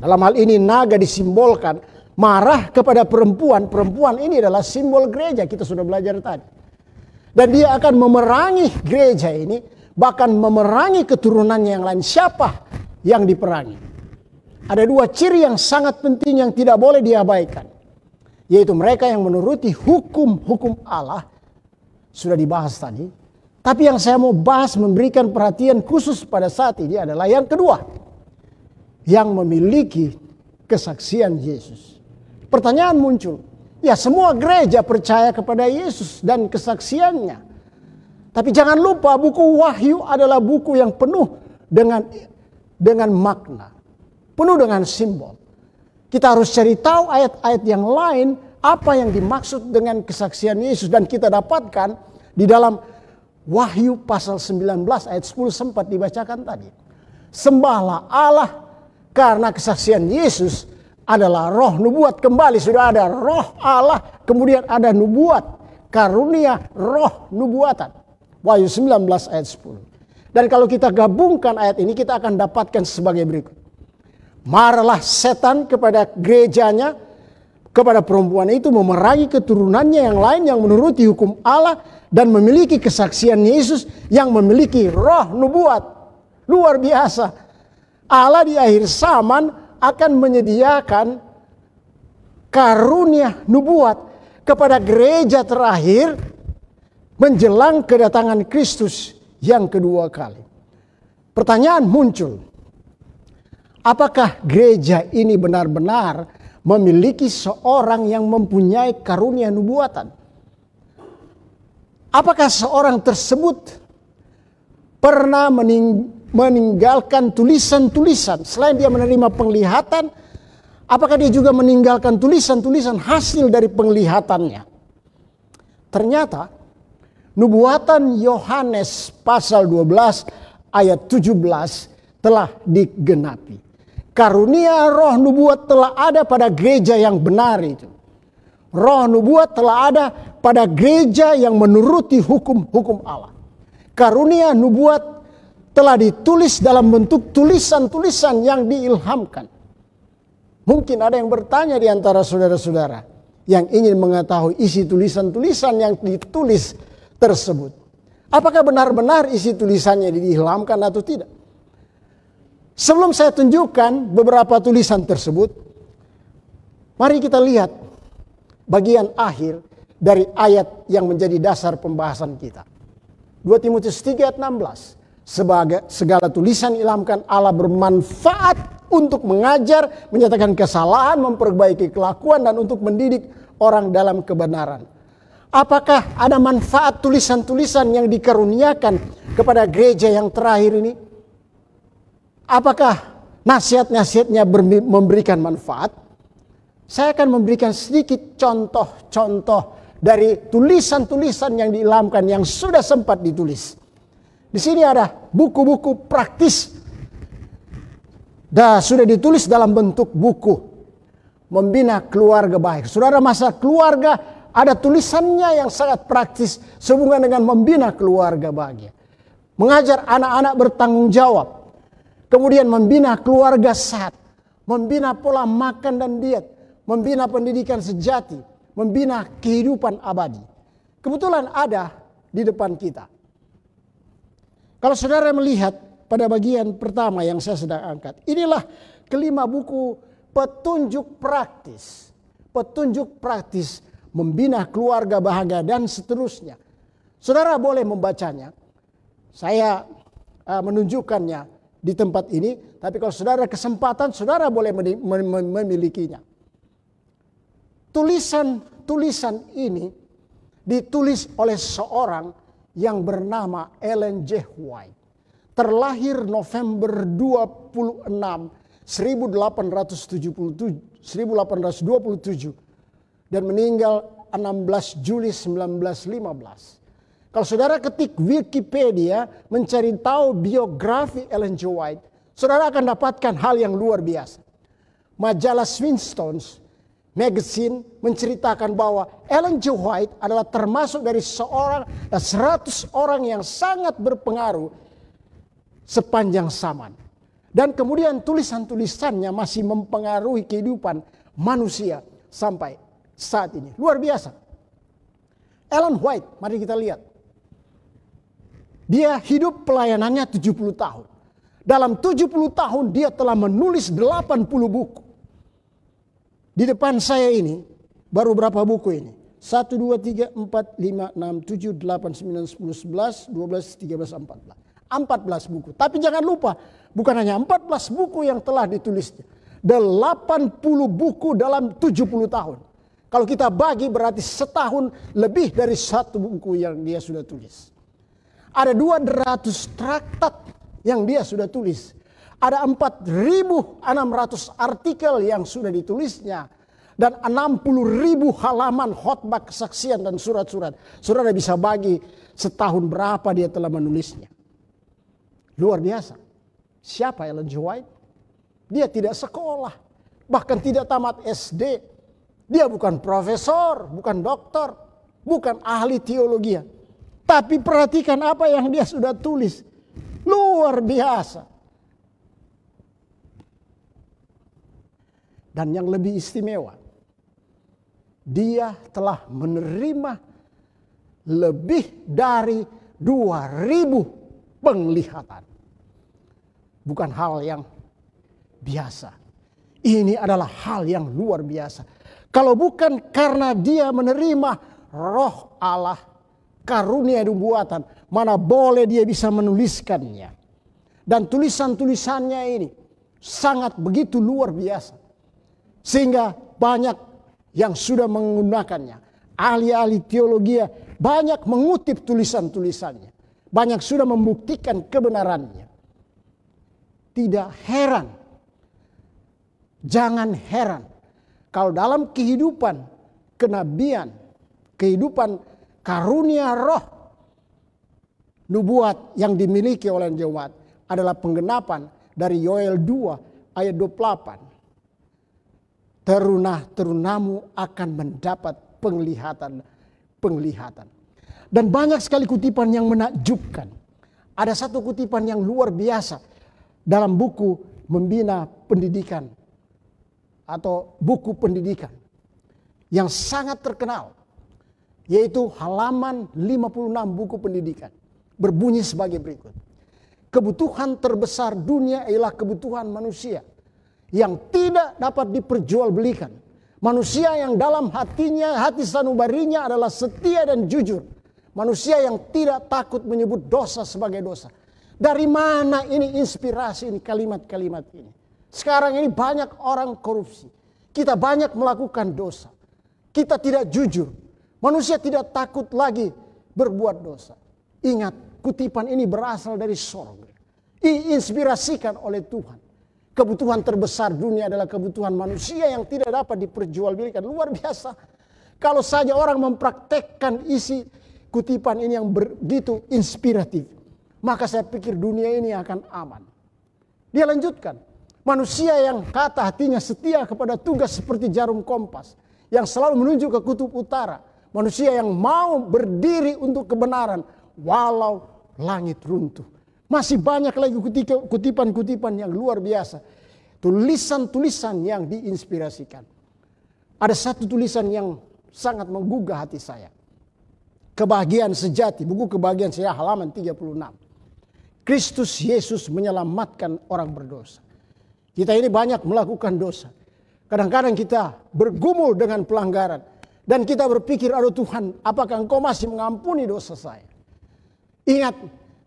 dalam hal ini naga disimbolkan marah kepada perempuan. Perempuan ini adalah simbol gereja, kita sudah belajar tadi. Dan dia akan memerangi gereja ini, bahkan memerangi keturunannya yang lain. Siapa yang diperangi? Ada dua ciri yang sangat penting yang tidak boleh diabaikan, yaitu mereka yang menuruti hukum-hukum Allah. Sudah dibahas tadi. Tapi yang saya mau bahas, memberikan perhatian khusus pada saat ini adalah yang kedua, yang memiliki kesaksian Yesus. Pertanyaan muncul, ya semua gereja percaya kepada Yesus dan kesaksiannya. Tapi jangan lupa buku Wahyu adalah buku yang penuh dengan makna, penuh dengan simbol. Kita harus cari tahu ayat-ayat yang lain apa yang dimaksud dengan kesaksian Yesus. Dan kita dapatkan di dalam Wahyu pasal 19 ayat 10 sempat dibacakan tadi. Sembahlah Allah karena kesaksian Yesus adalah roh nubuat. Kembali sudah ada roh Allah, kemudian ada nubuat, karunia roh nubuatan. Wahyu 19 ayat 10. Dan kalau kita gabungkan ayat ini, kita akan dapatkan sebagai berikut. Marahlah setan kepada gerejanya, kepada perempuan itu, memerangi keturunannya yang lain yang menuruti hukum Allah dan memiliki kesaksian Yesus, yang memiliki roh nubuat. Luar biasa. Allah di akhir zaman akan menyediakan karunia nubuat kepada gereja terakhir menjelang kedatangan Kristus yang kedua kali. Pertanyaan muncul, apakah gereja ini benar-benar memiliki seorang yang mempunyai karunia nubuatan? Apakah seorang tersebut pernah meninggalkan tulisan-tulisan? Selain dia menerima penglihatan, apakah dia juga meninggalkan tulisan-tulisan hasil dari penglihatannya? Ternyata nubuatan Yohanes pasal 12 ayat 17 telah digenapi. Karunia roh nubuat telah ada pada gereja yang benar itu. Roh nubuat telah ada pada gereja yang menuruti hukum-hukum Allah. Karunia nubuat telah ditulis dalam bentuk tulisan-tulisan yang diilhamkan. Mungkin ada yang bertanya di antara saudara-saudara yang ingin mengetahui isi tulisan-tulisan yang ditulis tersebut. Apakah benar-benar isi tulisannya diilhamkan atau tidak? Sebelum saya tunjukkan beberapa tulisan tersebut, mari kita lihat bagian akhir dari ayat yang menjadi dasar pembahasan kita. 2 Timotius 3 ayat 16. Sebagai segala tulisan ilhamkan Allah bermanfaat untuk mengajar, menyatakan kesalahan, memperbaiki kelakuan, dan untuk mendidik orang dalam kebenaran. Apakah ada manfaat tulisan-tulisan yang dikaruniakan kepada gereja yang terakhir ini? Apakah nasihat-nasihatnya memberikan manfaat? Saya akan memberikan sedikit contoh-contoh dari tulisan-tulisan yang diilhamkan yang sudah sempat ditulis. Di sini ada buku-buku praktis. Sudah ditulis dalam bentuk buku. Membina keluarga baik. Saudara, masa keluarga ada tulisannya yang sangat praktis sehubungan dengan membina keluarga bahagia. Mengajar anak-anak bertanggung jawab. Kemudian membina keluarga sehat. Membina pola makan dan diet. Membina pendidikan sejati. Membina kehidupan abadi. Kebetulan ada di depan kita. Kalau saudara melihat pada bagian pertama yang saya sedang angkat. Inilah kelima buku petunjuk praktis. Petunjuk praktis membina keluarga bahagia dan seterusnya. Saudara boleh membacanya. Saya menunjukkannya di tempat ini. Tapi kalau saudara kesempatan, saudara boleh memilikinya. Tulisan ini ditulis oleh seorang yang bernama Ellen G. White. Terlahir November 26, 1827 dan meninggal 16 Juli 1915. Kalau saudara ketik Wikipedia mencari tahu biografi Ellen G. White, saudara akan dapatkan hal yang luar biasa. Majalah Swing Stones Magazine menceritakan bahwa Ellen G. White adalah termasuk dari 100 orang yang sangat berpengaruh sepanjang zaman. Dan kemudian tulisan-tulisannya masih mempengaruhi kehidupan manusia sampai saat ini. Luar biasa. Ellen White, mari kita lihat. Dia hidup pelayanannya 70 tahun. Dalam 70 tahun dia telah menulis 80 buku. Di depan saya ini, baru berapa buku ini? 1, 2, 3, 4, 5, 6, 7, 8, 9, 10, 11, 12, 13, 14. 14 buku. Tapi jangan lupa, bukan hanya 14 buku yang telah ditulisnya. 80 buku dalam 70 tahun. Kalau kita bagi berarti setahun lebih dari satu buku yang dia sudah tulis. Ada 200 traktat yang dia sudah tulis. Ada 4.600 artikel yang sudah ditulisnya. Dan 60.000 halaman khotbah kesaksian dan surat-surat. Saudara bisa bagi setahun berapa dia telah menulisnya. Luar biasa. Siapa Ellen G. White? Dia tidak sekolah. Bahkan tidak tamat SD. Dia bukan profesor, bukan doktor, bukan ahli teologi. Tapi perhatikan apa yang dia sudah tulis. Luar biasa. Dan yang lebih istimewa, dia telah menerima lebih dari 2.000 penglihatan. Bukan hal yang biasa. Ini adalah hal yang luar biasa. Kalau bukan karena dia menerima roh Allah, karunia nubuatan, mana boleh dia bisa menuliskannya. Dan tulisan-tulisannya ini sangat begitu luar biasa. Sehingga banyak yang sudah menggunakannya. Ahli-ahli teologi banyak mengutip tulisan-tulisannya. Banyak sudah membuktikan kebenarannya. Tidak heran. Jangan heran. Kalau dalam kehidupan kenabian, kehidupan karunia roh, nubuat yang dimiliki oleh jemaat adalah penggenapan dari Yoel 2 ayat 28. Teruna-terunamu akan mendapat penglihatan. Dan banyak sekali kutipan yang menakjubkan. Ada satu kutipan yang luar biasa dalam buku Membina Pendidikan atau buku pendidikan yang sangat terkenal, yaitu halaman 56 buku pendidikan. Berbunyi sebagai berikut. Kebutuhan terbesar dunia ialah kebutuhan manusia yang tidak dapat diperjualbelikan. Manusia yang dalam hatinya, hati sanubarinya adalah setia dan jujur. Manusia yang tidak takut menyebut dosa sebagai dosa. Dari mana ini inspirasi ini, kalimat-kalimat ini? Sekarang ini banyak orang korupsi. Kita banyak melakukan dosa. Kita tidak jujur. Manusia tidak takut lagi berbuat dosa. Ingat, kutipan ini berasal dari sorga. Diinspirasikan oleh Tuhan. Kebutuhan terbesar dunia adalah kebutuhan manusia yang tidak dapat diperjualbelikan. Luar biasa. Kalau saja orang mempraktekkan isi kutipan ini yang begitu inspiratif, maka saya pikir dunia ini akan aman. Dia lanjutkan. Manusia yang kata hatinya setia kepada tugas seperti jarum kompas, yang selalu menuju ke kutub utara. Manusia yang mau berdiri untuk kebenaran walau langit runtuh. Masih banyak lagi kutipan-kutipan yang luar biasa. Tulisan-tulisan yang diinspirasikan. Ada satu tulisan yang sangat menggugah hati saya. Kebahagiaan sejati, buku Kebahagiaan Sejati halaman 36. Kristus Yesus menyelamatkan orang berdosa. Kita ini banyak melakukan dosa. Kadang-kadang kita bergumul dengan pelanggaran. Dan kita berpikir, aduh Tuhan, apakah Engkau masih mengampuni dosa saya? Ingat,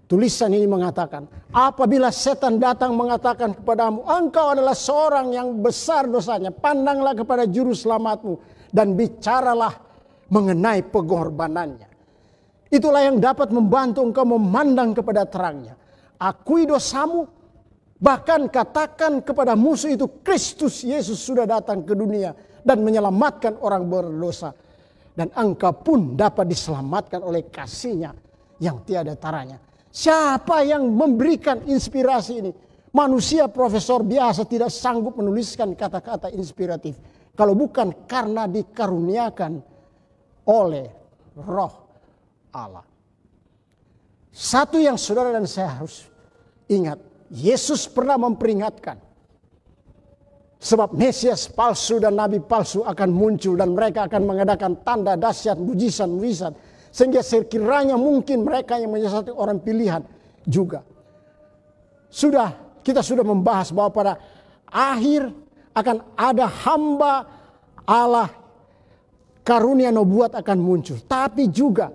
tulisan ini mengatakan, apabila setan datang mengatakan kepadamu, engkau adalah seorang yang besar dosanya, pandanglah kepada juru selamatmu dan bicaralah mengenai pengorbanannya. Itulah yang dapat membantu engkau memandang kepada terangnya. Akui dosamu, bahkan katakan kepada musuh itu, Kristus Yesus sudah datang ke dunia dan menyelamatkan orang berdosa. Dan engkau pun dapat diselamatkan oleh kasih-Nya yang tiada taranya. Siapa yang memberikan inspirasi ini? Manusia profesor biasa tidak sanggup menuliskan kata-kata inspiratif. Kalau bukan karena dikaruniakan oleh Roh Allah. Satu yang saudara dan saya harus ingat. Yesus pernah memperingatkan. Sebab Mesias palsu dan Nabi palsu akan muncul. Dan mereka akan mengadakan tanda dahsyat, mujizat-mujizat. Sehingga sekiranya mungkin mereka yang menyesatkan orang pilihan juga. Kita sudah membahas bahwa pada akhir akan ada hamba Allah, karunia nubuat akan muncul. Tapi juga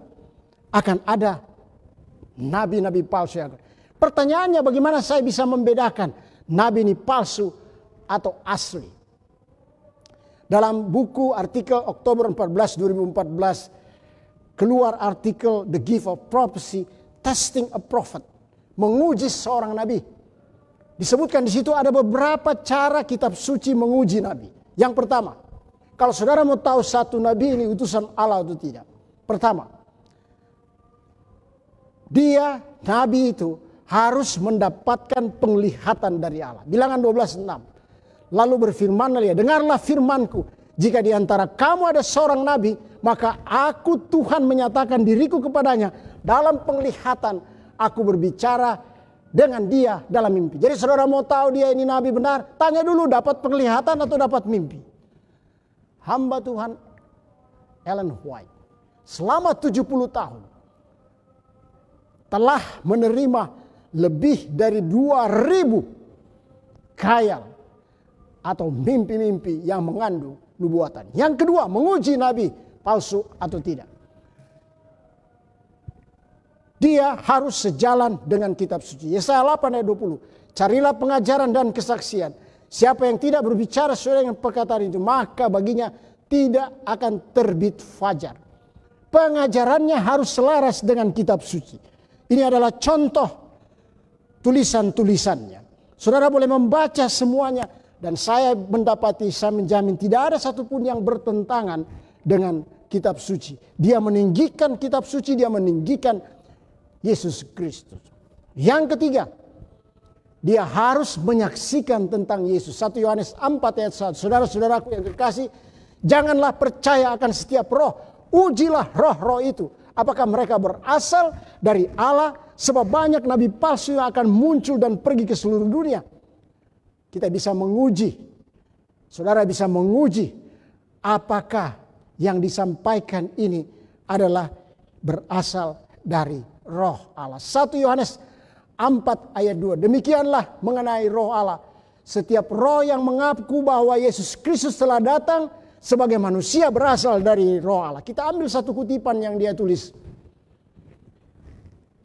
akan ada nabi-nabi palsu. Pertanyaannya, bagaimana saya bisa membedakan nabi ini palsu atau asli? Dalam buku artikel Oktober 14, 2014, keluar artikel The Gift of Prophecy, Testing a Prophet, menguji seorang nabi. Disebutkan di situ ada beberapa cara kitab suci menguji nabi. Yang pertama, kalau saudara mau tahu satu nabi ini utusan Allah atau tidak. Pertama, nabi itu harus mendapatkan penglihatan dari Allah. Bilangan 12:6. Lalu berfirmanlah dia, dengarlah firmanku. Jika di antara kamu ada seorang nabi, maka aku Tuhan menyatakan diriku kepadanya. Dalam penglihatan aku berbicara dengan dia dalam mimpi. Jadi saudara mau tahu dia ini nabi benar, tanya dulu dapat penglihatan atau dapat mimpi. Hamba Tuhan Ellen White selama 70 tahun telah menerima lebih dari 2.000 khayal atau mimpi-mimpi yang mengandung nubuatan. Yang kedua, menguji nabi palsu atau tidak. Dia harus sejalan dengan kitab suci. Yesaya 8 ayat 20. Carilah pengajaran dan kesaksian. Siapa yang tidak berbicara sesuai dengan perkataan itu, maka baginya tidak akan terbit fajar. Pengajarannya harus selaras dengan kitab suci. Ini adalah contoh tulisan-tulisannya. Saudara boleh membaca semuanya. Dan saya menjamin tidak ada satupun yang bertentangan dengan kitab suci. Dia meninggikan kitab suci, dia meninggikan Yesus Kristus. Yang ketiga, dia harus menyaksikan tentang Yesus. 1 Yohanes 4 ayat 1. Saudara-saudaraku yang terkasih, janganlah percaya akan setiap roh. Ujilah roh-roh itu. Apakah mereka berasal dari Allah? Sebab banyak nabi palsu yang akan muncul dan pergi ke seluruh dunia. Kita bisa menguji. Saudara bisa menguji apakah yang disampaikan ini adalah berasal dari Roh Allah. 1 Yohanes 4 ayat 2. Demikianlah mengenai Roh Allah. Setiap roh yang mengaku bahwa Yesus Kristus telah datang sebagai manusia berasal dari Roh Allah. Kita ambil satu kutipan yang dia tulis.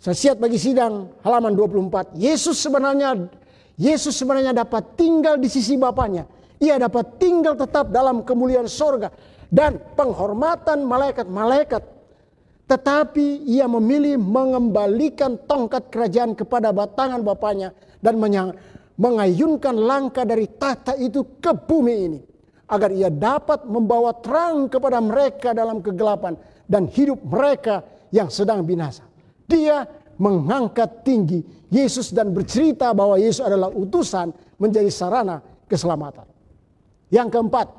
Saksiat bagi sidang halaman 24. Yesus sebenarnya dapat tinggal di sisi Bapanya. Ia dapat tinggal tetap dalam kemuliaan sorga dan penghormatan malaikat-malaikat. Tetapi ia memilih mengembalikan tongkat kerajaan kepada tangan Bapanya dan mengayunkan langkah dari tahta itu ke bumi ini, agar ia dapat membawa terang kepada mereka dalam kegelapan dan hidup mereka yang sedang binasa. Dia mengangkat tinggi Yesus dan bercerita bahwa Yesus adalah utusan menjadi sarana keselamatan. Yang keempat,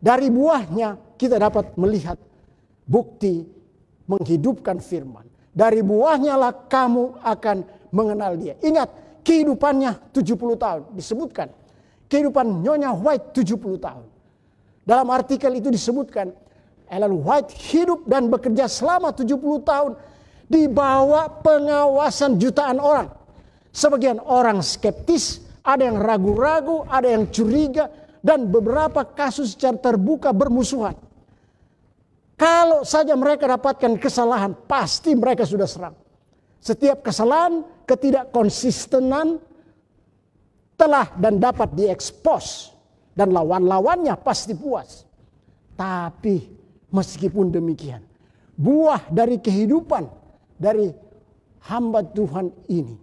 dari buahnya kita dapat melihat bukti menghidupkan firman. Dari buahnya lah kamu akan mengenal dia. Ingat, kehidupannya 70 tahun disebutkan. Kehidupan Nyonya White 70 tahun. Dalam artikel itu disebutkan Ellen White hidup dan bekerja selama 70 tahun di bawah pengawasan jutaan orang. Sebagian orang skeptis, ada yang ragu-ragu, ada yang curiga, dan beberapa kasus secara terbuka bermusuhan. Kalau saja mereka dapatkan kesalahan, pasti mereka sudah serang. Setiap kesalahan, ketidakkonsistenan telah dan dapat diekspos. Dan lawan-lawannya pasti puas. Tapi meskipun demikian, buah dari kehidupan dari hamba Tuhan ini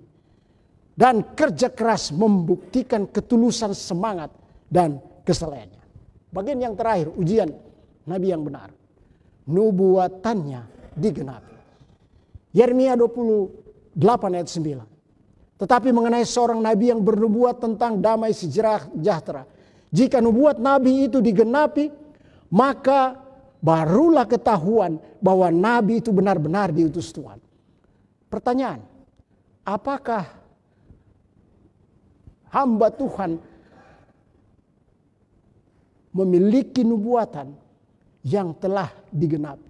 dan kerja keras membuktikan ketulusan semangat dan kesalehannya. Bagian yang terakhir, ujian Nabi yang benar. Nubuatannya digenapi. Yeremia 28 ayat 9. Tetapi mengenai seorang nabi yang bernubuat tentang damai sejahtera, jika nubuat nabi itu digenapi, maka barulah ketahuan bahwa nabi itu benar-benar diutus Tuhan. Pertanyaan, apakah hamba Tuhan memiliki nubuatan yang telah digenapi?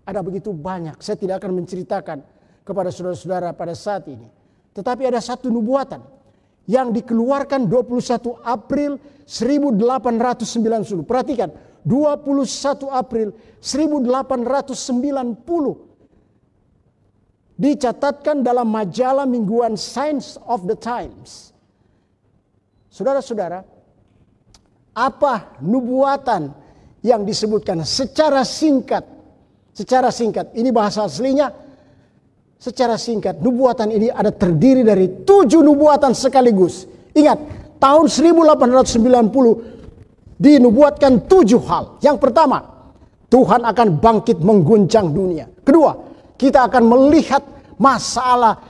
Ada begitu banyak, saya tidak akan menceritakan kepada saudara-saudara pada saat ini. Tetapi ada satu nubuatan yang dikeluarkan 21 April 1890. Perhatikan, 21 April 1890. Dicatatkan dalam majalah mingguan Science of the Times. Saudara-saudara, apa nubuatan yang disebutkan secara singkat? Secara singkat, ini bahasa aslinya. Secara singkat, nubuatan ini ada terdiri dari 7 nubuatan sekaligus. Ingat, tahun 1890 dinubuatkan 7 hal. Yang pertama, Tuhan akan bangkit mengguncang dunia. Kedua, kita akan melihat masalah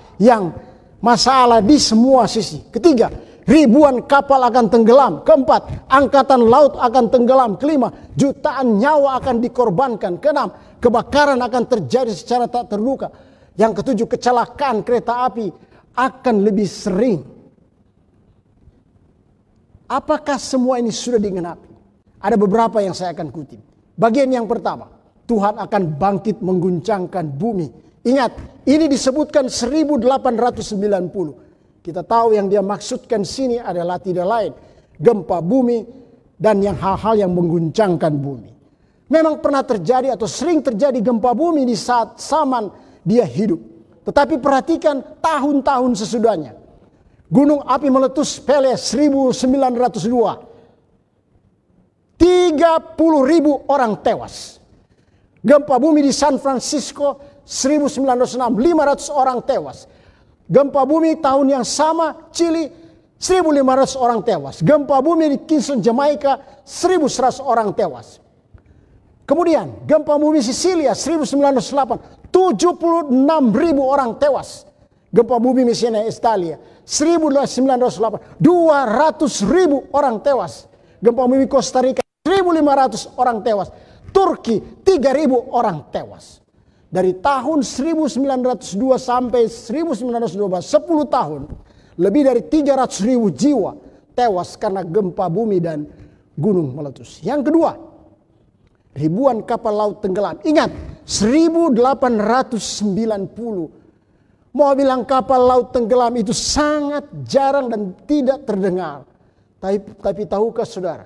di semua sisi. Ketiga, ribuan kapal akan tenggelam. Keempat, angkatan laut akan tenggelam. Kelima, jutaan nyawa akan dikorbankan. Keenam, kebakaran akan terjadi secara tak terduga. Yang ketujuh, kecelakaan kereta api akan lebih sering. Apakah semua ini sudah digenapi? Ada beberapa yang saya akan kutip. Bagian yang pertama, Tuhan akan bangkit mengguncangkan bumi. Ingat, ini disebutkan 1890. Kita tahu yang dia maksudkan sini adalah tidak lain gempa bumi dan yang hal-hal yang mengguncangkan bumi. Memang pernah terjadi atau sering terjadi gempa bumi di saat zaman dia hidup. Tetapi perhatikan tahun-tahun sesudahnya. Gunung api meletus Pelée 1902. 30.000 orang tewas. Gempa bumi di San Francisco 1906, 500 orang tewas. Gempa bumi tahun yang sama Chili 1.500 orang tewas. Gempa bumi di Kingston, Jamaika 1.100 orang tewas. Kemudian gempa bumi Sisilia 1908, 76.000 orang tewas. Gempa bumi Messina Italia 1908, 200.000 orang tewas. Gempa bumi Costa Rica 1.500 orang tewas. Turki 3.000 orang tewas. Dari tahun 1902 sampai 1912, 10 tahun, lebih dari 300.000 jiwa tewas karena gempa bumi dan gunung meletus. Yang kedua, ribuan kapal laut tenggelam. Ingat, 1890. Mau bilang kapal laut tenggelam itu sangat jarang dan tidak terdengar. Tapi tahukah saudara?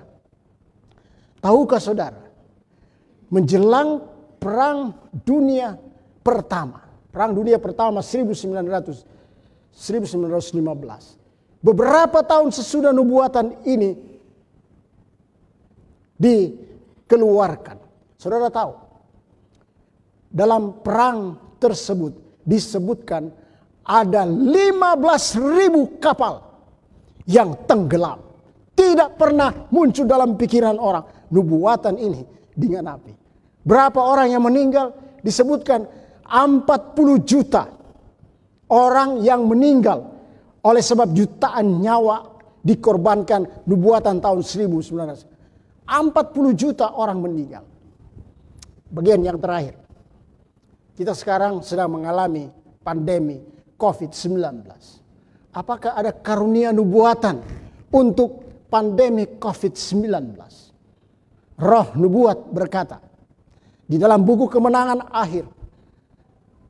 Tahukah saudara? Menjelang Perang Dunia Pertama, Perang Dunia Pertama 1915. Beberapa tahun sesudah nubuatan ini dikeluarkan. Saudara tahu, dalam perang tersebut disebutkan ada 15.000 kapal yang tenggelam. Tidak pernah muncul dalam pikiran orang. Nubuatan ini digenapi. Berapa orang yang meninggal? Disebutkan 40 juta orang yang meninggal oleh sebab jutaan nyawa dikorbankan nubuatan tahun 1900. 40 juta orang meninggal. Bagian yang terakhir. Kita sekarang sedang mengalami pandemi COVID-19. Apakah ada karunia nubuatan untuk pandemi COVID-19? Roh nubuat berkata di dalam buku Kemenangan Akhir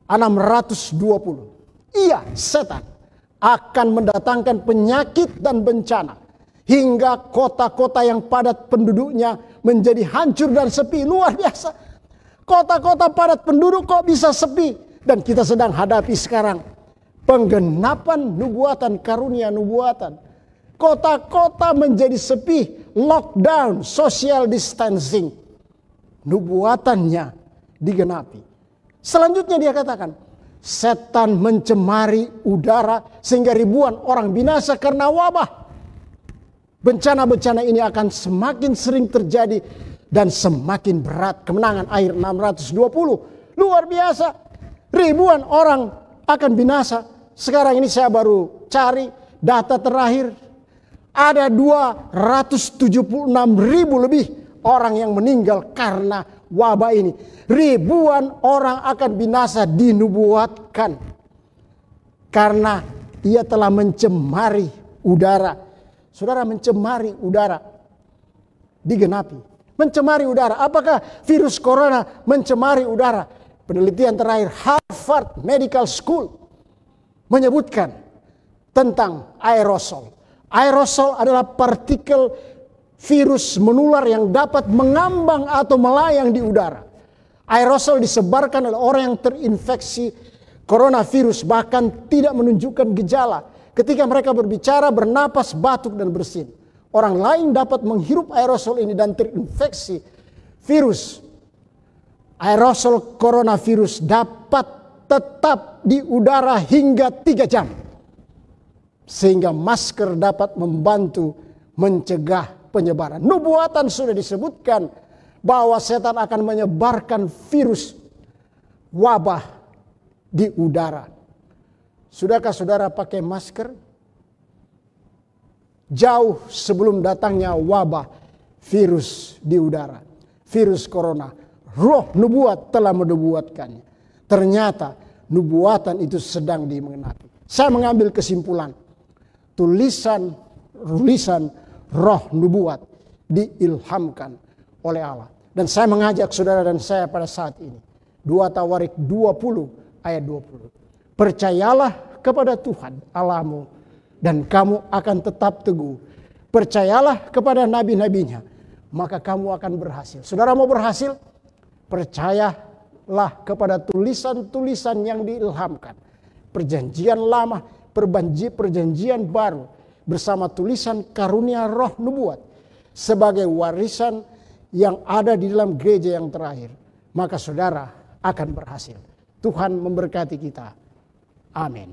620. Ia, setan, akan mendatangkan penyakit dan bencana hingga kota-kota yang padat penduduknya menjadi hancur dan sepi. Luar biasa. Kota-kota padat penduduk kok bisa sepi? Dan kita sedang hadapi sekarang penggenapan nubuatan, karunia nubuatan. Kota-kota menjadi sepi, lockdown, social distancing. Nubuatannya digenapi. Selanjutnya dia katakan, setan mencemari udara sehingga ribuan orang binasa karena wabah. Bencana-bencana ini akan semakin sering terjadi dan semakin berat. Kemenangan Akhir 620. Luar biasa. Ribuan orang akan binasa. Sekarang ini saya baru cari data terakhir. Ada 276.000 lebih orang yang meninggal karena wabah ini. Ribuan orang akan binasa dinubuatkan. Karena ia telah mencemari udara. Saudara, mencemari udara digenapi. Mencemari udara. Apakah virus corona mencemari udara? Penelitian terakhir Harvard Medical School menyebutkan tentang aerosol. Aerosol adalah partikel virus menular yang dapat mengambang atau melayang di udara. Aerosol disebarkan oleh orang yang terinfeksi coronavirus bahkan tidak menunjukkan gejala. Ketika mereka berbicara, bernapas, batuk, dan bersin. Orang lain dapat menghirup aerosol ini dan terinfeksi virus. Aerosol coronavirus dapat tetap di udara hingga 3 jam. Sehingga masker dapat membantu mencegah penyebaran. Nubuatan sudah disebutkan bahwa setan akan menyebarkan virus wabah di udara. Sudahkah saudara pakai masker? Jauh sebelum datangnya wabah virus di udara. Virus corona. Roh nubuat telah menubuatkannya. Ternyata nubuatan itu sedang digenapi. Saya mengambil kesimpulan. Tulisan roh nubuat diilhamkan oleh Allah. Dan saya mengajak saudara dan saya pada saat ini. 2 Tawarik 20 ayat 20. Percayalah kepada Tuhan Allahmu dan kamu akan tetap teguh. Percayalah kepada nabi-nabinya, maka kamu akan berhasil. Saudara mau berhasil? Percayalah kepada tulisan-tulisan yang diilhamkan. Perjanjian lama, perjanjian baru bersama tulisan karunia roh nubuat sebagai warisan yang ada di dalam gereja yang terakhir. Maka saudara akan berhasil. Tuhan memberkati kita. Amin.